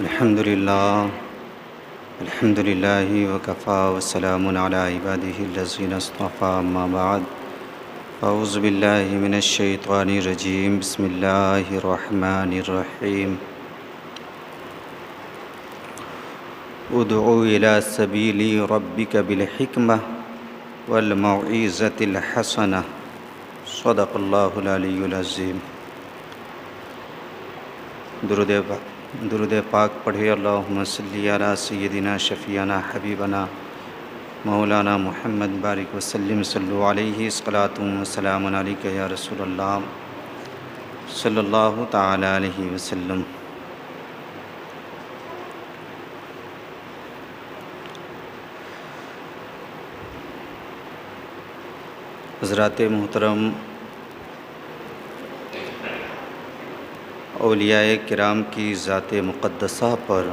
الحمد للہ وکفا وسلام علی عبادہ الذین اصطفیٰ اما بعد اعوذ باللہ من الشیطان الرجیم بسم اللہ الرحمن الرحیم ادع الی سبیل ربک بالحکمہ والموعظۃ الحسنہ صدق اللہ العلی العظیم۔ درود پاک پڑھے اللہم صلی علی سیدنا شفیعنا حبیبنا مولانا محمد بارک وسلم صلو علیہ الصلاۃ والسلام علیک یا رسول اللہ صلی اللہ تعالی علیہ وسلم۔ حضرات محترم، اولیاء کرام کی ذات مقدسہ پر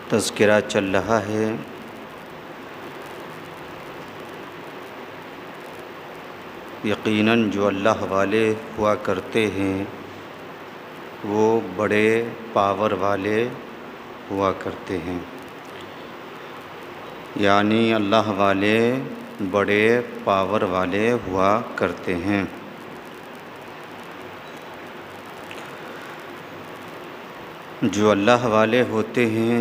تذکرہ چل رہا ہے۔ یقیناً جو اللہ والے ہوا کرتے ہیں وہ بڑے پاور والے ہوا کرتے ہیں، یعنی اللہ والے بڑے پاور والے ہوا کرتے ہیں۔ جو اللہ والے ہوتے ہیں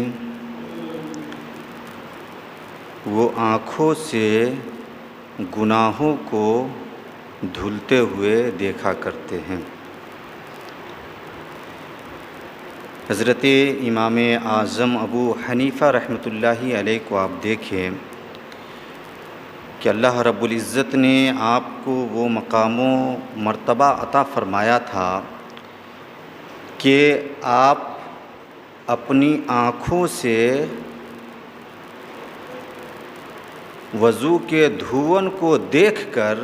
وہ آنکھوں سے گناہوں کو دھلتے ہوئے دیکھا کرتے ہیں۔ حضرت امام اعظم ابو حنیفہ رحمۃ اللہ علیہ کو آپ دیکھیں کہ اللہ رب العزت نے آپ کو وہ مقام و مرتبہ عطا فرمایا تھا کہ آپ اپنی آنکھوں سے وضو کے دھون کو دیکھ کر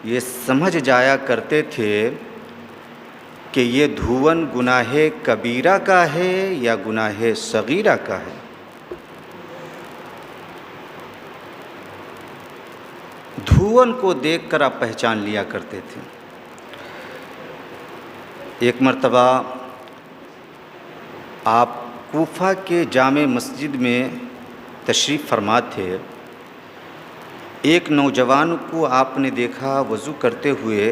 یہ سمجھ جایا کرتے تھے کہ یہ دھون گناہ کبیرہ کا ہے یا گناہ صغیرہ کا ہے۔ دھون کو دیکھ کر آپ پہچان لیا کرتے تھے۔ ایک مرتبہ آپ کوفہ کے جامع مسجد میں تشریف فرما تھے۔ ایک نوجوان کو آپ نے دیکھا وضو کرتے ہوئے،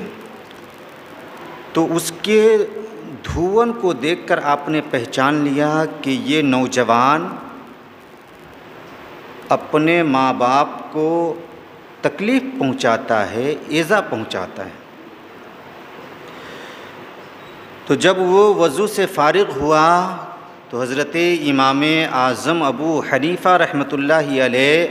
تو اس کے دھون کو دیکھ کر آپ نے پہچان لیا کہ یہ نوجوان اپنے ماں باپ کو تکلیف پہنچاتا ہے، ایذا پہنچاتا ہے۔ تو جب وہ وضو سے فارغ ہوا تو حضرت امام اعظم ابو حنیفہ رحمۃ اللہ علیہ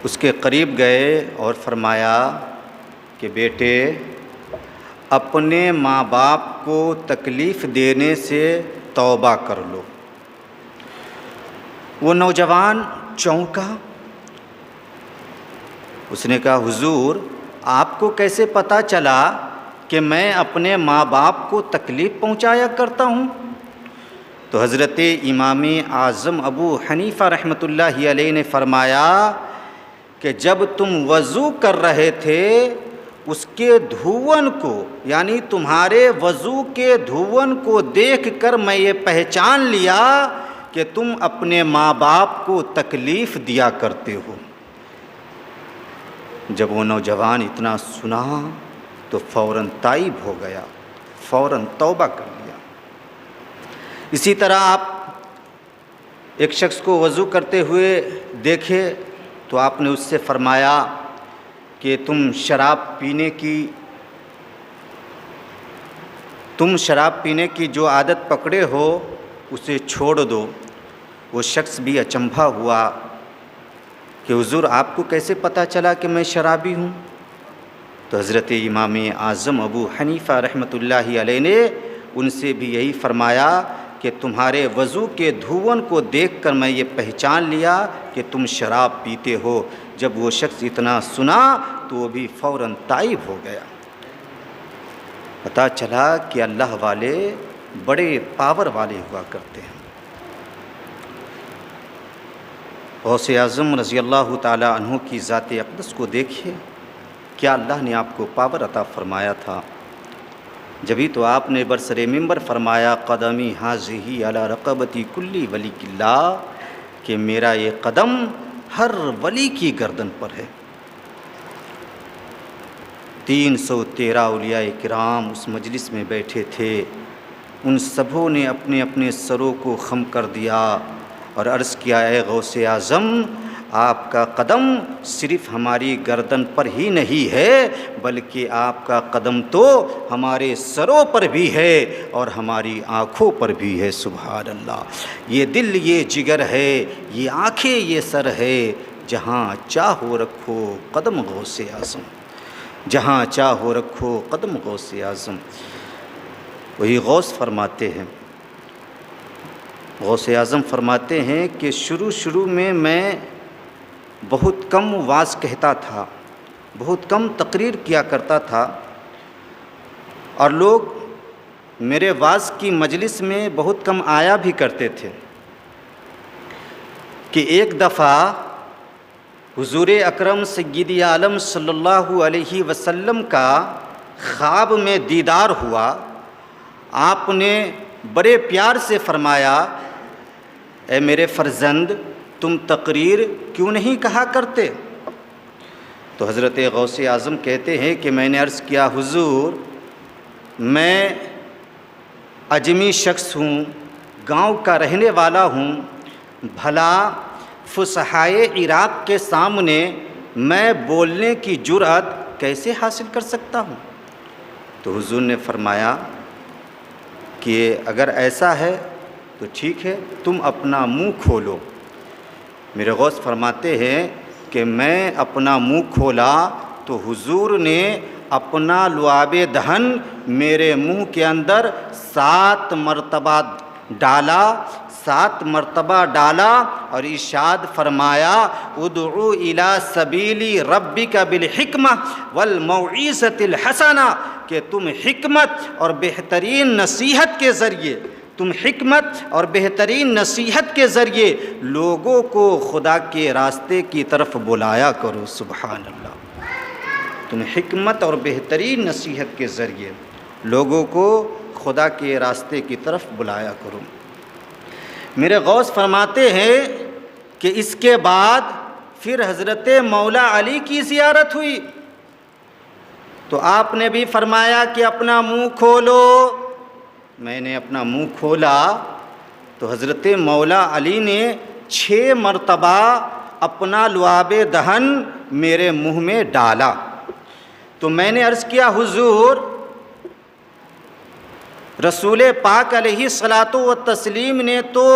اس کے قریب گئے اور فرمایا کہ بیٹے، اپنے ماں باپ کو تکلیف دینے سے توبہ کر لو۔ وہ نوجوان چونکا، اس نے کہا حضور آپ کو کیسے پتہ چلا کہ میں اپنے ماں باپ کو تکلیف پہنچایا کرتا ہوں؟ تو حضرت امام اعظم ابو حنیفہ رحمۃ اللہ علیہ نے فرمایا کہ جب تم وضو کر رہے تھے اس کے دھون کو، یعنی تمہارے وضو کے دھون کو دیکھ کر میں یہ پہچان لیا کہ تم اپنے ماں باپ کو تکلیف دیا کرتے ہو۔ جب وہ نوجوان اتنا سنا تو فوراً تائب ہو گیا، فوراً توبہ کر لیا۔ اسی طرح آپ ایک شخص کو وضو کرتے ہوئے دیکھے تو آپ نے اس سے فرمایا کہ تم شراب پینے کی جو عادت پکڑے ہو اسے چھوڑ دو۔ وہ شخص بھی اچنبھا ہوا کہ حضور آپ کو کیسے پتہ چلا کہ میں شرابی ہوں؟ تو حضرت امام اعظم ابو حنیفہ رحمۃ اللہ علیہ نے ان سے بھی یہی فرمایا کہ تمہارے وضو کے دھون کو دیکھ کر میں یہ پہچان لیا کہ تم شراب پیتے ہو۔ جب وہ شخص اتنا سنا تو وہ بھی فوراً تائب ہو گیا۔ پتہ چلا کہ اللہ والے بڑے پاور والے ہوا کرتے ہیں۔ غوث اعظم رضی اللہ تعالی عنہ کی ذات اقدس کو دیکھیے، کیا اللہ نے آپ کو پاور عطا فرمایا تھا؟ جبھی تو آپ نے برسر منبر فرمایا قدمی حاضی علی رقبتی کلی ولی اللہ، کہ میرا یہ قدم ہر ولی کی گردن پر ہے۔ 313 اولیاء کرام اس مجلس میں بیٹھے تھے، ان سبوں نے اپنے اپنے سروں کو خم کر دیا اور عرض کیا اے غوث اعظم، آپ کا قدم صرف ہماری گردن پر ہی نہیں ہے بلکہ آپ کا قدم تو ہمارے سروں پر بھی ہے اور ہماری آنکھوں پر بھی ہے۔ سبحان اللہ۔ یہ دل یہ جگر ہے، یہ آنکھیں یہ سر ہے، جہاں چاہو رکھو قدم غوث اعظم، جہاں چاہو رکھو قدم غوث اعظم۔ وہی غوث فرماتے ہیں، غوث اعظم فرماتے ہیں کہ شروع میں بہت کم وعظ کہتا تھا، بہت کم تقریر کیا کرتا تھا، اور لوگ میرے وعظ کی مجلس میں بہت کم آیا بھی کرتے تھے، کہ ایک دفعہ حضور اکرم سید عالم صلی اللہ علیہ وسلم کا خواب میں دیدار ہوا۔ آپ نے بڑے پیار سے فرمایا اے میرے فرزند، تم تقریر کیوں نہیں کہا کرتے؟ تو حضرت غوث اعظم کہتے ہیں کہ میں نے عرض کیا حضور، میں اجمی شخص ہوں، گاؤں کا رہنے والا ہوں، بھلا فصحائے عراق کے سامنے میں بولنے کی جرأت کیسے حاصل کر سکتا ہوں؟ تو حضور نے فرمایا کہ اگر ایسا ہے تو ٹھیک ہے، تم اپنا منہ کھولو۔ میرے غوث فرماتے ہیں کہ میں اپنا منہ کھولا تو حضور نے اپنا لعاب دہن میرے منہ کے اندر 7 مرتبہ ڈالا، 7 مرتبہ ڈالا اور ارشاد فرمایا ادعو الی سبیل ربک بالحکمہ والموعظۃ الحسنہ، کہ تم حکمت اور بہترین نصیحت کے ذریعے، تم حکمت اور بہترین نصیحت کے ذریعے لوگوں کو خدا کے راستے کی طرف بلایا کرو۔ سبحان اللہ۔ تم حکمت اور بہترین نصیحت کے ذریعے لوگوں کو خدا کے راستے کی طرف بلایا کرو۔ میرے غوث فرماتے ہیں کہ اس کے بعد پھر حضرت مولا علی کی زیارت ہوئی، تو آپ نے بھی فرمایا کہ اپنا منہ کھولو۔ میں نے اپنا منہ کھولا تو حضرت مولا علی نے 6 مرتبہ اپنا لعاب دہن میرے منہ میں ڈالا۔ تو میں نے عرض کیا حضور، رسول پاک علیہ الصلاۃ والتسلیم نے تو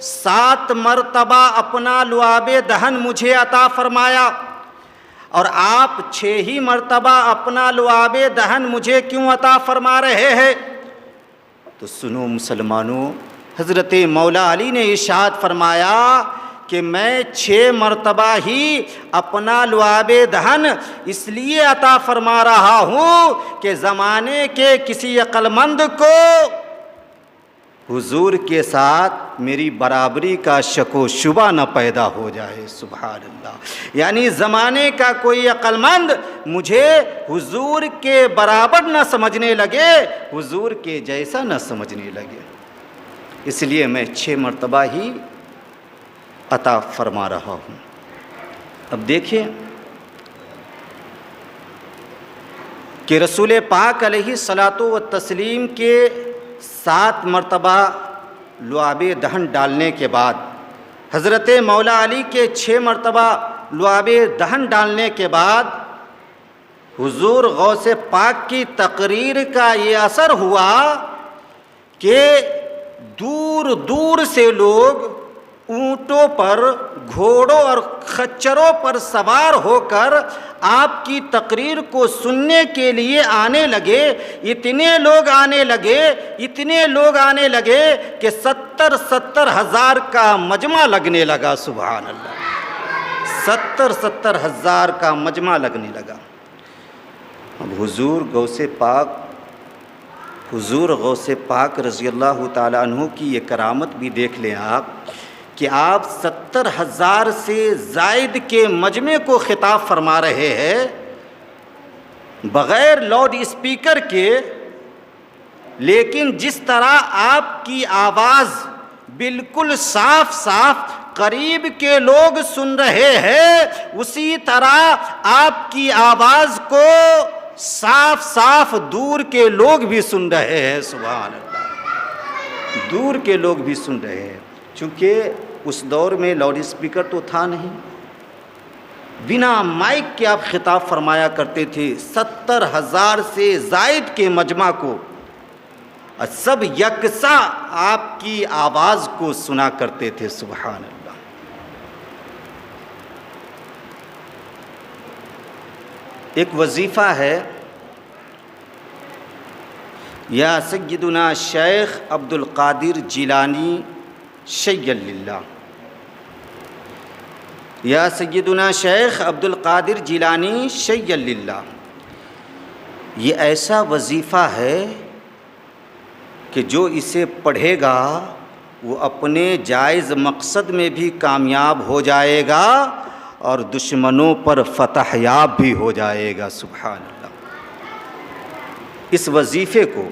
7 مرتبہ اپنا لعاب دہن مجھے عطا فرمایا، اور آپ 6 ہی مرتبہ اپنا لعاب دہن مجھے کیوں عطا فرما رہے ہیں؟ تو سنو مسلمانوں، حضرت مولا علی نے ارشاد فرمایا کہ میں 6 مرتبہ ہی اپنا لعاب دہن اس لیے عطا فرما رہا ہوں کہ زمانے کے کسی عقل مند کو حضور کے ساتھ میری برابری کا شک و شبہ نہ پیدا ہو جائے۔ سبحان اللہ۔ یعنی زمانے کا کوئی عقل مند مجھے حضور کے برابر نہ سمجھنے لگے، حضور کے جیسا نہ سمجھنے لگے، اس لیے میں 6 مرتبہ ہی عطا فرما رہا ہوں۔ اب دیکھیں کہ رسول پاک علیہ الصلاۃ والتسلیم کے 7 مرتبہ لعاب دہن ڈالنے کے بعد، حضرت مولا علی کے 6 مرتبہ لعاب دہن ڈالنے کے بعد، حضور غوث پاک کی تقریر کا یہ اثر ہوا کہ دور دور سے لوگ اونٹوں پر، گھوڑوں اور خچروں پر سوار ہو کر آپ کی تقریر کو سننے کے لیے آنے لگے۔ اتنے لوگ آنے لگے، اتنے لوگ آنے لگے کہ 70 ہزار کا مجمع لگنے لگا۔ سبحان اللہ۔ 70 ہزار کا مجمع لگنے لگا۔ اب حضور غوث پاک رضی اللہ تعالیٰ عنہ کی یہ کرامت بھی دیکھ لیں آپ، کہ آپ 70 ہزار سے زائد کے مجمع کو خطاب فرما رہے ہیں، بغیر لاؤڈ اسپیکر کے، لیکن جس طرح آپ کی آواز بالکل صاف صاف قریب کے لوگ سن رہے ہیں، اسی طرح آپ کی آواز کو صاف صاف دور کے لوگ بھی سن رہے ہیں۔ سبحان اللہ، دور کے لوگ بھی سن رہے ہیں، چونکہ اس دور میں لاؤڈ اسپیکر تو تھا نہیں، بنا مائک کے آپ خطاب فرمایا کرتے تھے 70,000 سے زائد کے مجمع کو، اور سب یکساں آپ کی آواز کو سنا کرتے تھے۔ سبحان اللہ۔ ایک وظیفہ ہے، یا سیدنا شیخ عبد القادر جیلانی شیّ للہ، یا سیدنا شیخ عبد القادر جیلانی شیّ للہ، یہ ایسا وظیفہ ہے کہ جو اسے پڑھے گا وہ اپنے جائز مقصد میں بھی کامیاب ہو جائے گا اور دشمنوں پر فتح یاب بھی ہو جائے گا۔ سبحان اللہ۔ اس وظیفے کو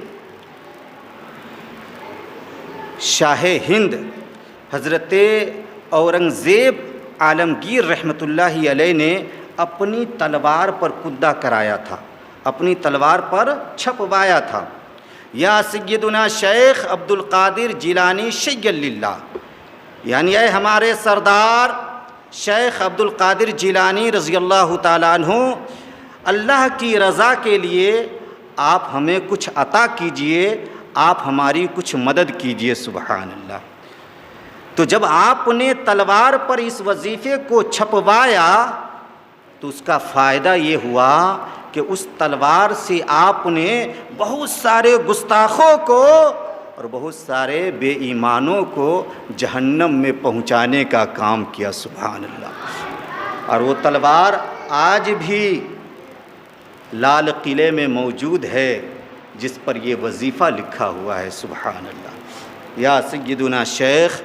شاہ ہند حضرت اورنگزیب عالمگیر رحمۃ اللہ علیہ نے اپنی تلوار پر کندہ کرایا تھا، اپنی تلوار پر چھپوایا تھا، یا سیدنا شیخ عبد القادر جیلانی شیّ للہ، یعنی اے ہمارے سردار شیخ عبد القادر جیلانی رضی اللہ تعالیٰ عنہ، اللہ کی رضا کے لیے آپ ہمیں کچھ عطا کیجئے، آپ ہماری کچھ مدد کیجئے۔ سبحان اللہ۔ تو جب آپ نے تلوار پر اس وظیفے کو چھپوایا تو اس کا فائدہ یہ ہوا کہ اس تلوار سے آپ نے بہت سارے گستاخوں کو اور بہت سارے بے ایمانوں کو جہنم میں پہنچانے کا کام کیا۔ سبحان اللہ۔ اور وہ تلوار آج بھی لال قلعے میں موجود ہے جس پر یہ وظیفہ لکھا ہوا ہے۔ سبحان اللہ۔ یا سیدنا شیخ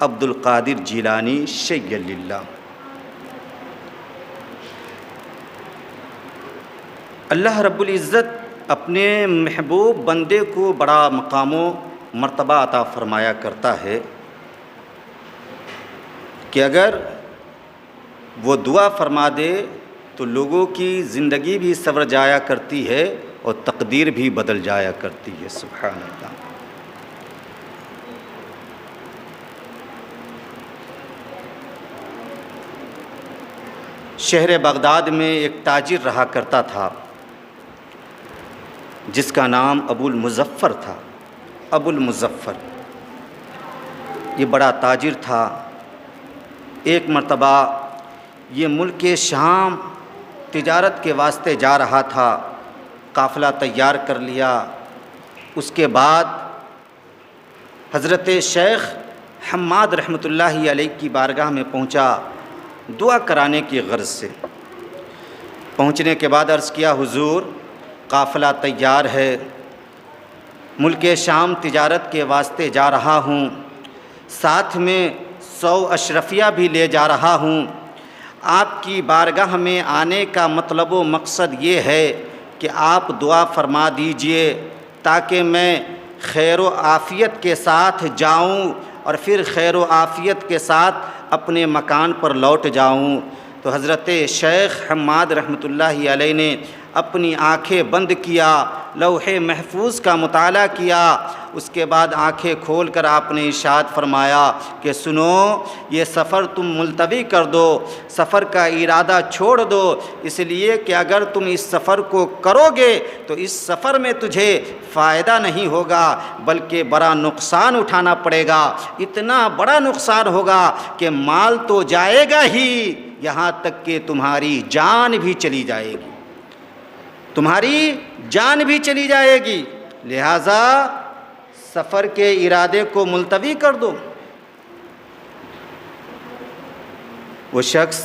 عبد القادر جیلانی شیّ للہ۔ اللہ رب العزت اپنے محبوب بندے کو بڑا مقام و مرتبہ عطا فرمایا کرتا ہے کہ اگر وہ دعا فرما دے تو لوگوں کی زندگی بھی سنور جایا کرتی ہے اور تقدیر بھی بدل جایا کرتی ہے۔ سبحان اللہ۔ شہر بغداد میں ایک تاجر رہا کرتا تھا جس کا نام ابو المظفر تھا۔ ابو المظفر یہ بڑا تاجر تھا۔ ایک مرتبہ یہ ملک شام تجارت کے واسطے جا رہا تھا، قافلہ تیار کر لیا۔ اس کے بعد حضرت شیخ حماد رحمۃ اللہ علیہ کی بارگاہ میں پہنچا دعا کرانے کی غرض سے۔ پہنچنے کے بعد عرض کیا، حضور قافلہ تیار ہے، ملک شام تجارت کے واسطے جا رہا ہوں، ساتھ میں 100 اشرفیہ بھی لے جا رہا ہوں۔ آپ کی بارگاہ میں آنے کا مطلب و مقصد یہ ہے کہ آپ دعا فرما دیجئے تاکہ میں خیر و عافیت کے ساتھ جاؤں اور پھر خیر و عافیت کے ساتھ اپنے مکان پر لوٹ جاؤں۔ تو حضرت شیخ حماد رحمۃ اللہ علیہ نے اپنی آنکھیں بند کیا، لوح محفوظ کا مطالعہ کیا، اس کے بعد آنکھیں کھول کر آپ نے ارشاد فرمایا کہ سنو، یہ سفر تم ملتوی کر دو، سفر کا ارادہ چھوڑ دو، اس لیے کہ اگر تم اس سفر کو کرو گے تو اس سفر میں تجھے فائدہ نہیں ہوگا بلکہ بڑا نقصان اٹھانا پڑے گا۔ اتنا بڑا نقصان ہوگا کہ مال تو جائے گا ہی، یہاں تک کہ تمہاری جان بھی چلی جائے گی، تمہاری جان بھی چلی جائے گی، لہٰذا سفر کے ارادے کو ملتوی کر دو۔ وہ شخص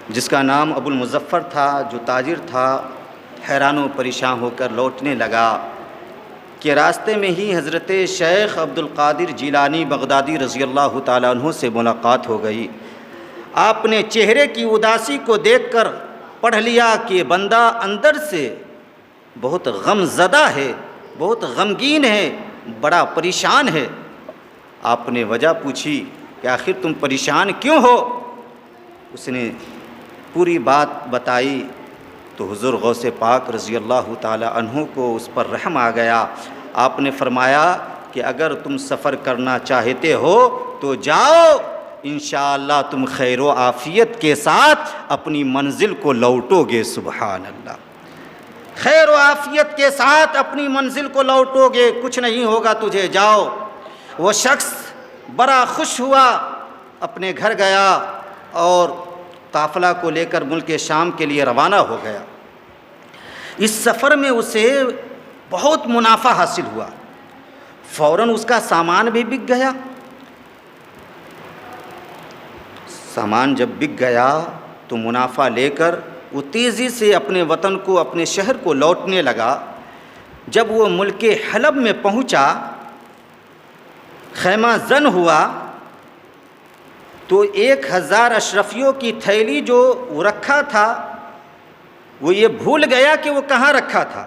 جس کا نام ابو المظفر تھا، جو تاجر تھا، حیران و پریشان ہو کر لوٹنے لگا کہ راستے میں ہی حضرت شیخ عبد القادر جیلانی بغدادی رضی اللہ تعالیٰ عنہ سے ملاقات ہو گئی۔ آپ نے چہرے کی اداسی کو دیکھ کر پڑھ لیا کہ بندہ اندر سے بہت غم زدہ ہے، بہت غمگین ہے، بڑا پریشان ہے۔ آپ نے وجہ پوچھی کہ آخر تم پریشان کیوں ہو؟ اس نے پوری بات بتائی تو حضور غوث پاک رضی اللہ تعالی عنہ کو اس پر رحم آ گیا۔ آپ نے فرمایا کہ اگر تم سفر کرنا چاہتے ہو تو جاؤ، انشاءاللہ تم خیر و عافیت کے ساتھ اپنی منزل کو لوٹو گے۔ سبحان اللہ، خیر و عافیت کے ساتھ اپنی منزل کو لوٹو گے، کچھ نہیں ہوگا تجھے، جاؤ۔ وہ شخص بڑا خوش ہوا، اپنے گھر گیا اور قافلہ کو لے کر ملک شام کے لیے روانہ ہو گیا۔ اس سفر میں اسے بہت منافع حاصل ہوا، فوراً اس کا سامان بھی بک گیا۔ سامان جب بک گیا تو منافع لے کر وہ تیزی سے اپنے وطن کو، اپنے شہر کو لوٹنے لگا۔ جب وہ ملک حلب میں پہنچا، خیمہ زن ہوا تو 1000 اشرفیوں کی تھیلی جو وہ رکھا تھا، وہ یہ بھول گیا کہ وہ کہاں رکھا تھا،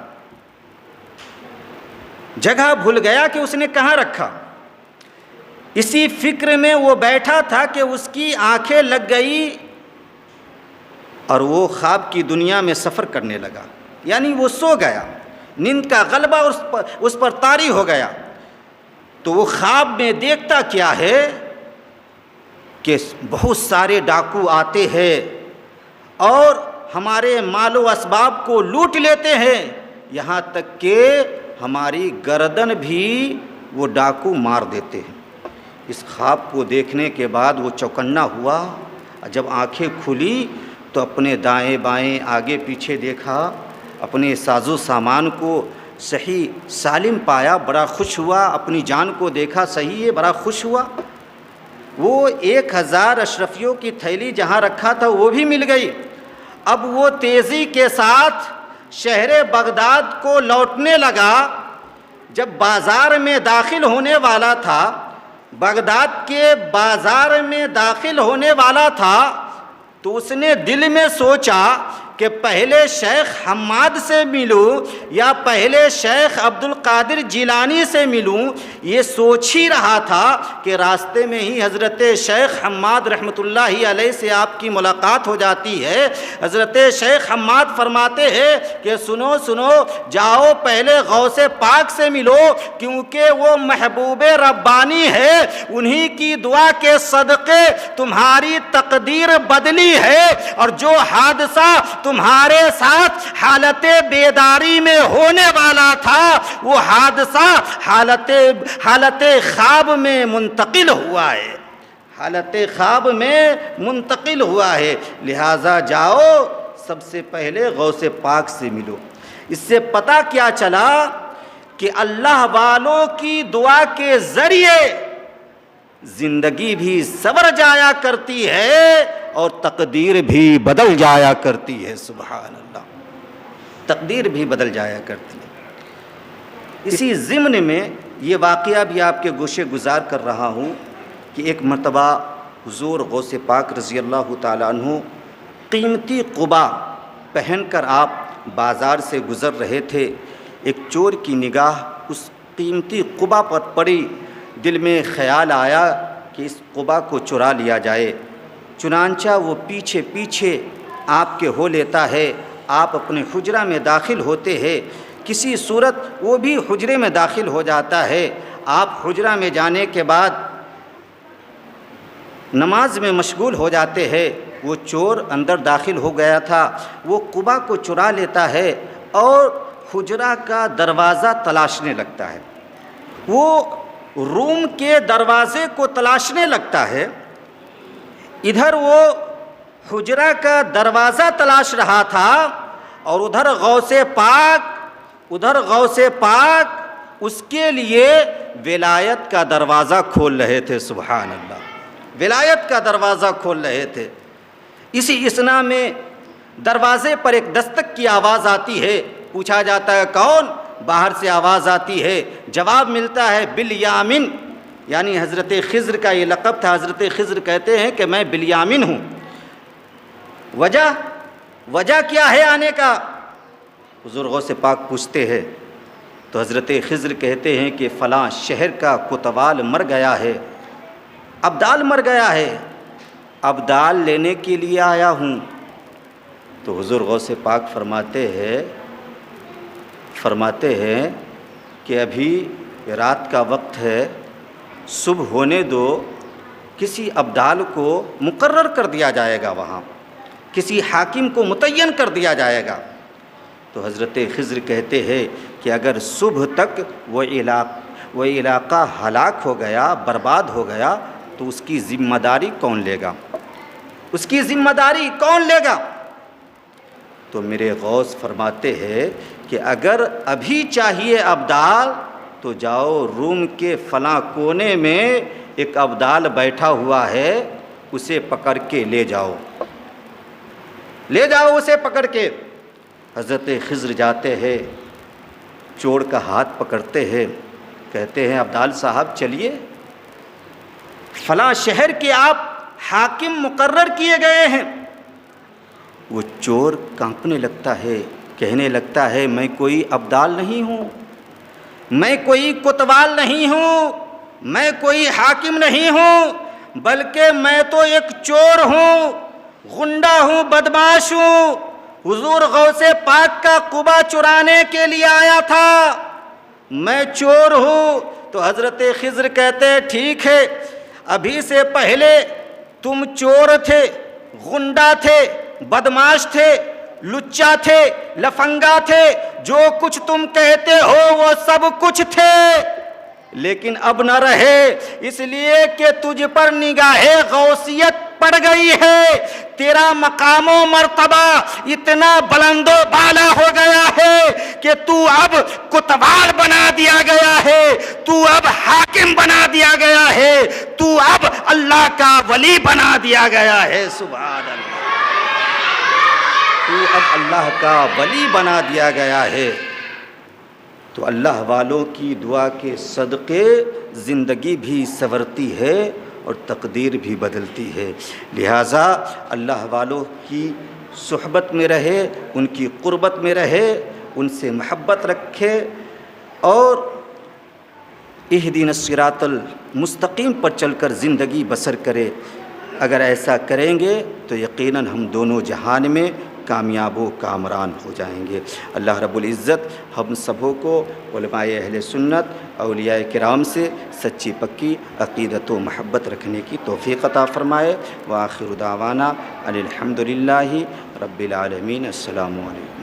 جگہ بھول گیا کہ اس نے کہاں رکھا۔ اسی فکر میں وہ بیٹھا تھا کہ اس کی آنکھیں لگ گئی اور وہ خواب کی دنیا میں سفر کرنے لگا، یعنی وہ سو گیا، نیند کا غلبہ اس پر طاری ہو گیا۔ تو وہ خواب میں دیکھتا کیا ہے کہ بہت سارے ڈاکو آتے ہیں اور ہمارے مال و اسباب کو لوٹ لیتے ہیں، یہاں تک کہ ہماری گردن بھی وہ ڈاکو مار دیتے ہیں۔ اس خواب کو دیکھنے کے بعد وہ چوکنا ہوا، جب آنکھیں کھلی تو اپنے دائیں بائیں آگے پیچھے دیکھا، اپنے ساز و سامان کو صحیح سالم پایا، بڑا خوش ہوا، اپنی جان کو دیکھا صحیح ہے، بڑا خوش ہوا۔ وہ 1000 اشرفیوں کی تھیلی جہاں رکھا تھا وہ بھی مل گئی۔ اب وہ تیزی کے ساتھ شہر بغداد کو لوٹنے لگا۔ جب بازار میں داخل ہونے والا تھا، بغداد کے بازار میں داخل ہونے والا تھا، تو اس نے دل میں سوچا کہ پہلے شیخ حماد سے ملوں یا پہلے شیخ عبد القادر جیلانی سے ملوں۔ یہ سوچ ہی رہا تھا کہ راستے میں ہی حضرت شیخ حماد رحمۃ اللہ علیہ سے آپ کی ملاقات ہو جاتی ہے۔ حضرت شیخ حماد فرماتے ہیں کہ سنو سنو، جاؤ پہلے غوث پاک سے ملو، کیونکہ وہ محبوب ربانی ہے، انہی کی دعا کے صدقے تمہاری تقدیر بدلی ہے، اور جو حادثہ تمہارے ساتھ حالت بیداری میں ہونے والا تھا وہ حادثہ حالت خواب میں منتقل ہوا ہے، حالت خواب میں منتقل ہوا ہے۔ لہٰذا جاؤ سب سے پہلے غوث پاک سے ملو۔ اس سے پتہ کیا چلا کہ اللہ والوں کی دعا کے ذریعے زندگی بھی سنور جایا کرتی ہے اور تقدیر بھی بدل جایا کرتی ہے۔ سبحان اللہ، تقدیر بھی بدل جایا کرتی ہے۔ اسی ضمن میں یہ واقعہ بھی آپ کے گوشے گزار کر رہا ہوں کہ ایک مرتبہ حضور غوث پاک رضی اللہ تعالی عنہ قیمتی قبا پہن کر آپ بازار سے گزر رہے تھے۔ ایک چور کی نگاہ اس قیمتی قبا پر پڑی، دل میں خیال آیا کہ اس قبا کو چرا لیا جائے۔ چنانچہ وہ پیچھے پیچھے آپ کے ہو لیتا ہے، آپ اپنے حجرہ میں داخل ہوتے ہیں، کسی صورت وہ بھی حجرے میں داخل ہو جاتا ہے۔ آپ حجرہ میں جانے کے بعد نماز میں مشغول ہو جاتے ہیں۔ وہ چور اندر داخل ہو گیا تھا، وہ قبا کو چرا لیتا ہے اور حجرہ کا دروازہ تلاشنے لگتا ہے۔ وہ روم کے دروازے کو تلاشنے لگتا ہے، ادھر وہ حجرہ کا دروازہ تلاش رہا تھا اور ادھر غوث پاک اس کے لیے ولایت کا دروازہ کھول رہے تھے۔ سبحان اللہ، ولایت کا دروازہ کھول رہے تھے۔ اسی اثنا میں دروازے پر ایک دستک کی آواز آتی ہے، پوچھا جاتا ہے کون؟ باہر سے آواز آتی ہے، جواب ملتا ہے بلیامن، یعنی حضرت خضر کا یہ لقب تھا۔ حضرت خضر کہتے ہیں کہ میں بلیامن ہوں۔ وجہ وجہ کیا ہے آنے کا؟ حضور غوث پاک پوچھتے ہیں تو حضرت خضر کہتے ہیں کہ فلاں شہر کا کوتوال مر گیا ہے، ابدال مر گیا ہے، ابدال لینے کے لیے آیا ہوں۔ تو حضور غوث پاک فرماتے ہیں کہ ابھی رات کا وقت ہے، صبح ہونے دو، کسی ابدال کو مقرر کر دیا جائے گا، وہاں کسی حاکم کو متعین کر دیا جائے گا۔ تو حضرت خضر کہتے ہیں کہ اگر صبح تک وہ علاقہ ہلاک ہو گیا، برباد ہو گیا، تو اس کی ذمہ داری کون لے گا؟ اس کی ذمہ داری کون لے گا؟ تو میرے غوث فرماتے ہیں کہ اگر ابھی چاہیے ابدال تو جاؤ، روم کے فلاں کونے میں ایک ابدال بیٹھا ہوا ہے، اسے پکڑ کے لے جاؤ اسے پکڑ کے۔ حضرت خضر جاتے ہیں، چور کا ہاتھ پکڑتے ہیں، کہتے ہیں ابدال صاحب چلیے، فلاں شہر کے آپ حاکم مقرر کیے گئے ہیں۔ وہ چور کانپنے لگتا ہے، کہنے لگتا ہے میں کوئی ابدال نہیں ہوں، میں کوئی کوتوال نہیں ہوں، میں کوئی حاکم نہیں ہوں، بلکہ میں تو ایک چور ہوں، غنڈہ ہوں، بدماش ہوں، حضور غوث پاک کا قبا چرانے کے لیے آیا تھا، میں چور ہوں۔ تو حضرت خضر کہتے ہیں ٹھیک ہے، ابھی سے پہلے تم چور تھے، غنڈہ تھے، بدماش تھے، لچا تھے، لفنگا تھے، جو کچھ تم کہتے ہو وہ سب کچھ تھے، لیکن اب نہ رہے، اس لیے کہ تجھ پر نگاہ غوثیت پڑ گئی ہے، تیرا مقام و مرتبہ اتنا بلند و بالا ہو گیا ہے کہ تو اب کوتوال بنا دیا گیا ہے، تو اب حاکم بنا دیا گیا ہے، تو اب اللہ کا ولی بنا دیا گیا ہے۔ سبحان اللہ، تو اب اللہ کا ولی بنا دیا گیا ہے۔ تو اللہ والوں کی دعا کے صدقے زندگی بھی سنورتی ہے اور تقدیر بھی بدلتی ہے، لہٰذا اللہ والوں کی صحبت میں رہے، ان کی قربت میں رہے، ان سے محبت رکھے اور اہدنا الصراط المستقیم پر چل کر زندگی بسر کرے۔ اگر ایسا کریں گے تو یقیناً ہم دونوں جہان میں کامیاب و کامران ہو جائیں گے۔ اللہ رب العزت ہم سبوں کو علماء اہل سنت، اولیاء کرام سے سچی پکی عقیدت و محبت رکھنے کی توفیق عطا فرمائے۔ وآخر دعوانا ان الحمد للہ رب العالمین۔ السلام علیکم۔